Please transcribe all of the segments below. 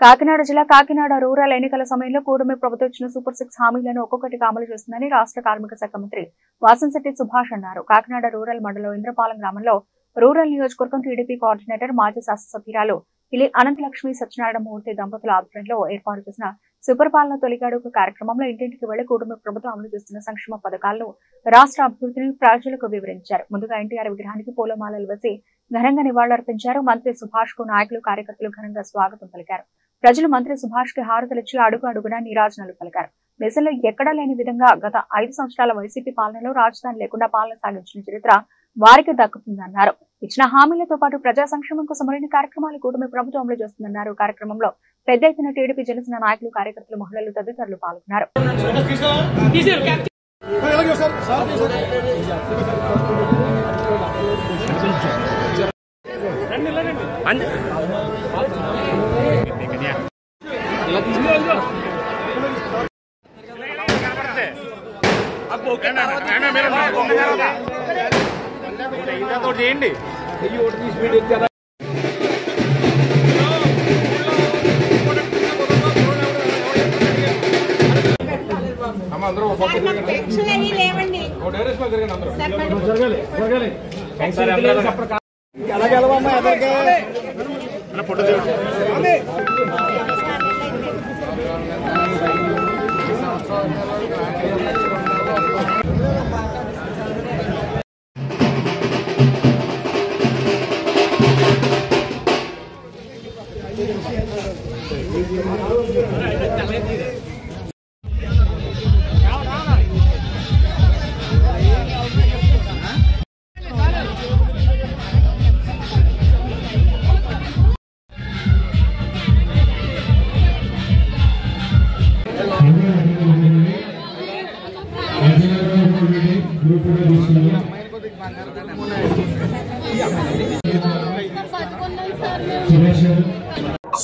కాకినాడ జిల్లా కాకినాడ రూరల్ ఎన్నికల సమయంలో కూటమి ప్రభుత్వం ఇచ్చిన సూపర్ 6 హామీలను ఒక్కొక్కటిగా అమలు చేస్తుందని రాష్ట్ర కార్మిక శాఖ మంత్రి వాసంశెట్టి సుభాష్ అన్నారు. కాకినాడ రూరల్ మండలం ఇంద్రపాలెం గ్రామంలో రూరల్ నియోజకవర్గం టీడీపీ కోఆర్డినేటర్ మాజీ శాసనసభ్యురాలు పిలి అనంతలక్ష్మి సత్యనారాయణ మూర్తి దంపతుల ఆధ్వర్యంలో ఏర్పాటు చేసిన సుపరిపాలన తొలిగాడుకు కార్యక్రమంలో ఇంటింటికి వెళ్లి కూటమి ప్రభుత్వం అమలు చేస్తున్న సంక్షేమ పథకాలను రాష్ట్ర అభివృద్ధిని ప్రజలకు వివరించారు. ముందుగా ఎన్టీఆర్ విగ్రహానికి పూలమాలలు వేసి ఘనంగా నివాళులర్పించారు. మంత్రి సుభాష్ కు నాయకులు కార్యకర్తలు ఘనంగా స్వాగతం పలికారు. ప్రజలు మంత్రి సుభాష్ కి హారతులిచ్చి అడుగు అడుగున నీరాజనాలు పలికారు. దేశంలో ఎక్కడా లేని విధంగా గత 5 సంవత్సరాల వైసీపీ పాలనలో రాజధాని లేకుండా పాలన సాగించిన చరిత్ర వారికి దక్కుతుందన్నారు. ఇచ్చిన హామీలతో పాటు ప్రజా సంక్షేమం కోసం మరిన్ని కార్యక్రమాలు కూటమి ప్రభుత్వం అమలు చేస్తుందన్నారు. కార్యక్రమంలో పెద్ద ఎత్తున టీడీపీ జనసేన నాయకులు, కార్యకర్తలు, మహిళలు తదితరులు పాల్గొన్నారు.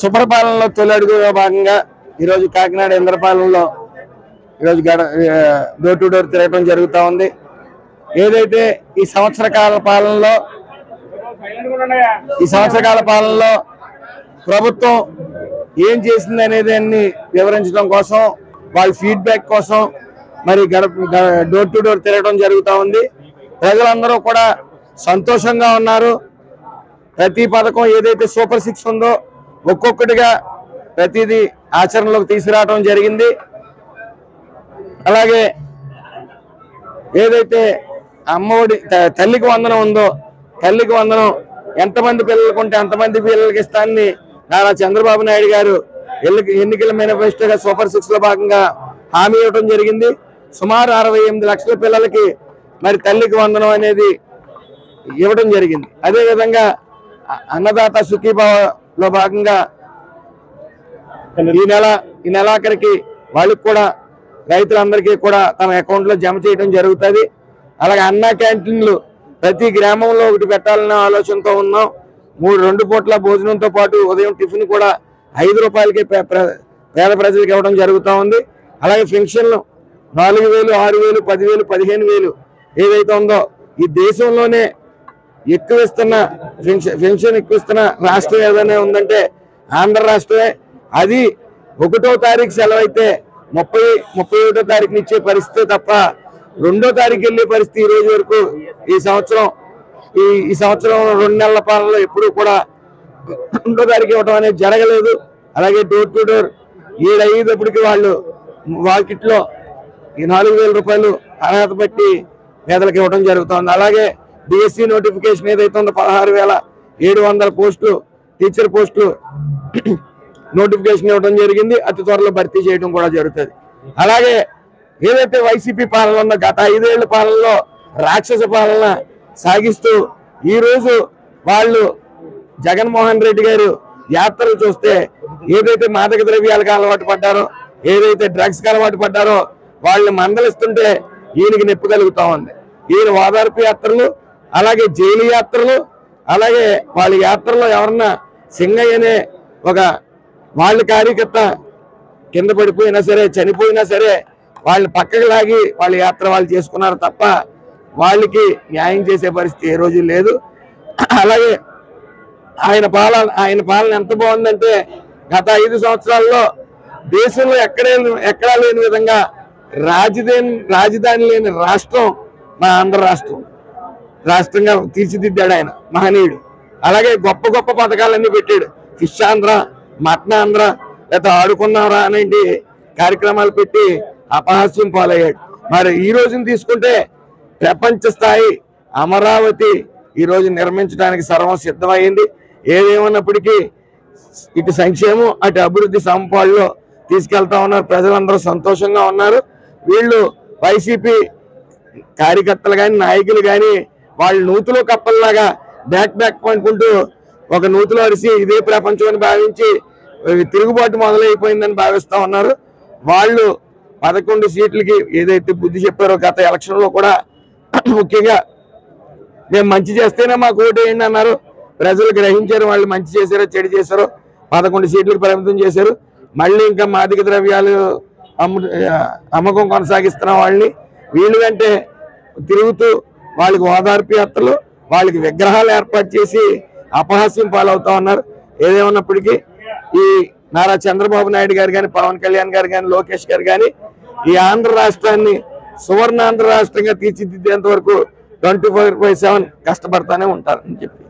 సుపరిపాలనలో తొలి అడుగుగా భాగంగా ఈరోజు కాకినాడ ఇంద్రపాలెంలో ఈరోజు డోర్ టు డోర్ తిరగడం జరుగుతూ ఉంది. ఏదైతే ఈ సంవత్సర కాల పాలనలో ప్రభుత్వం ఏం చేసింది అనేది అన్ని వివరించడం కోసం, వాళ్ళ ఫీడ్బ్యాక్ కోసం మరి డోర్ టు డోర్ తిరగడం జరుగుతూ ఉంది. ప్రజలందరూ కూడా సంతోషంగా ఉన్నారు. ప్రతి పథకం ఏదైతే సూపర్ 6 ఉందో ఒక్కొక్కటిగా ప్రతిదీ ఆచరణలోకి తీసుకురావడం జరిగింది. అలాగే ఏదైతే అమ్మఒడి తల్లికి వందనం ఉందో, తల్లికి వందనం ఎంతమంది పిల్లలకు ఉంటే అంతమంది పిల్లలకి ఇస్తానని నారా చంద్రబాబు నాయుడు గారు ఎన్నికల మేనిఫెస్టోగా సూపర్ 6 లో భాగంగా హామీ ఇవ్వడం జరిగింది. సుమారు 68 లక్షల పిల్లలకి మరి తల్లికి వందనం అనేది ఇవ్వడం జరిగింది. అదేవిధంగా అన్నదాత సుఖీభావలో భాగంగా ఈ నెలాఖరికి వాళ్ళకి కూడా రైతులందరికీ కూడా తమ అకౌంట్లో జమ చేయడం జరుగుతుంది. అలాగే అన్న క్యాంటీన్లు ప్రతి గ్రామంలో ఒకటి పెట్టాలనే ఆలోచనతో ఉన్నాం. 2 పూట్ల భోజనంతో పాటు ఉదయం టిఫిన్ కూడా 5 రూపాయలకి పేద ప్రజలకు ఇవ్వడం జరుగుతూ ఉంది. అలాగే పెన్షన్లు 4,000, 6,000, 10,000, 15,000 ఏదైతే ఉందో ఈ దేశంలోనే పెన్షన్ ఎక్కువ ఇస్తున్న రాష్ట్రం ఏదైనా ఉందంటే ఆంధ్ర రాష్ట్రమే. అది 1వ తారీఖు సెలవు అయితే 31వ తారీఖుని ఇచ్చే పరిస్థితి తప్ప 2వ తారీఖు వెళ్ళే పరిస్థితి ఈ రోజు వరకు ఈ సంవత్సరం 2 నెలల పాలనలో ఎప్పుడూ కూడా 2వ తారీఖు ఇవ్వడం అనేది జరగలేదు. అలాగే డోర్ టు డోర్ 7 అయ్యేటప్పటికి వాళ్ళు వాకిట్లో ఈ 4,000 రూపాయలు అర్హత బట్టి పేదలకు ఇవ్వడం జరుగుతుంది. అలాగే డిఎస్సి నోటిఫికేషన్ ఏదైతే ఉందో 16,700 పోస్టులు టీచర్ పోస్టులు నోటిఫికేషన్ ఇవ్వడం జరిగింది. అతి త్వరలో భర్తీ చేయడం కూడా జరుగుతుంది. అలాగే ఏదైతే వైసీపీ పాలన ఉందో గత 5 ఏళ్ల పాలనలో రాక్షస పాలన సాగిస్తూ ఈరోజు వాళ్ళు జగన్మోహన్ రెడ్డి గారు యాత్రలు చూస్తే ఏదైతే మాదక ద్రవ్యాలకు అలవాటు పడ్డారో, ఏదైతే డ్రగ్స్కి అలవాటు పడ్డారో వాళ్ళని మందలిస్తుంటే ఈయనకి నొప్పి కలుగుతా ఉంది. ఈయన ఓదార్పు యాత్రలు, అలాగే జైలు యాత్రలు, అలాగే వాళ్ళ యాత్రలో ఎవరన్నా సింగయ్య అనే ఒక వాళ్ళ కార్యకర్త కింద పడిపోయినా సరే, చనిపోయినా సరే వాళ్ళని పక్కకు లాగి వాళ్ళ యాత్ర వాళ్ళు చేసుకున్నారు తప్ప వాళ్ళకి న్యాయం చేసే పరిస్థితి ఏ రోజు లేదు. అలాగే ఆయన పాలన ఎంత బాగుందంటే గత 5 సంవత్సరాల్లో దేశంలో ఎక్కడా లేని విధంగా రాజధాని లేని రాష్ట్రం మా ఆంధ్ర రాష్ట్రంగా తీర్చిదిద్దాడు ఆయన మహనీయుడు. అలాగే గొప్ప గొప్ప పథకాలన్నీ పెట్టాడు. ఫిష్ ఆంధ్ర, మటన్ ఆంధ్ర, లేదా ఆడుకున్నారా అనేటి కార్యక్రమాలు పెట్టి అపహాస్యం పాలయ్యాడు. మరి ఈ రోజుని తీసుకుంటే ప్రపంచ స్థాయి అమరావతి ఈ రోజు నిర్మించడానికి సర్వం సిద్ధమైంది. ఏదేమన్నప్పటికీ ఇటు సంక్షేమం అటు అభివృద్ధి సమపాల్లో తీసుకెళ్తా ఉన్నారు. ప్రజలందరూ సంతోషంగా ఉన్నారు. వీళ్ళు వైసీపీ కార్యకర్తలు కానీ నాయకులు కానీ వాళ్ళు నూతులో కప్పల్లాగా బ్యాక్ పండుకుంటూ ఒక నూతులో అరిసి ఇదే ప్రపంచం అని భావించి తిరుగుబాటు మొదలైపోయిందని భావిస్తా ఉన్నారు. వాళ్ళు 11 సీట్లకి ఏదైతే బుద్ధి చెప్పారో గత ఎలక్షన్లో కూడా ముఖ్యంగా మేము మంచి చేస్తేనే మాకు ఓటు వేయండి అన్నారు. ప్రజలు గ్రహించారు వాళ్ళు మంచి చేశారో చెడు చేశారో. 11 సీట్లకు పరిమితం చేశారు. మళ్ళీ ఇంకా మాదక ద్రవ్యాలు అమ్మకం కొనసాగిస్తున్న వాళ్ళని వీళ్ళు అంటే తిరుగుతూ వాళ్ళకి ఓదార్పు యాత్రలు, వాళ్ళకి విగ్రహాలు ఏర్పాటు చేసి అపహాస్యం పాలవుతా ఉన్నారు. ఏదేమన్నప్పటికీ ఈ నారా చంద్రబాబు నాయుడు గారు కానీ, పవన్ కళ్యాణ్ గారు కానీ, లోకేష్ గారు కానీ ఈ ఆంధ్ర రాష్ట్రాన్ని సువర్ణ ఆంధ్ర రాష్ట్రంగా తీర్చిదిద్దేంత వరకు 24/7 కష్టపడతానే ఉంటారని చెప్పి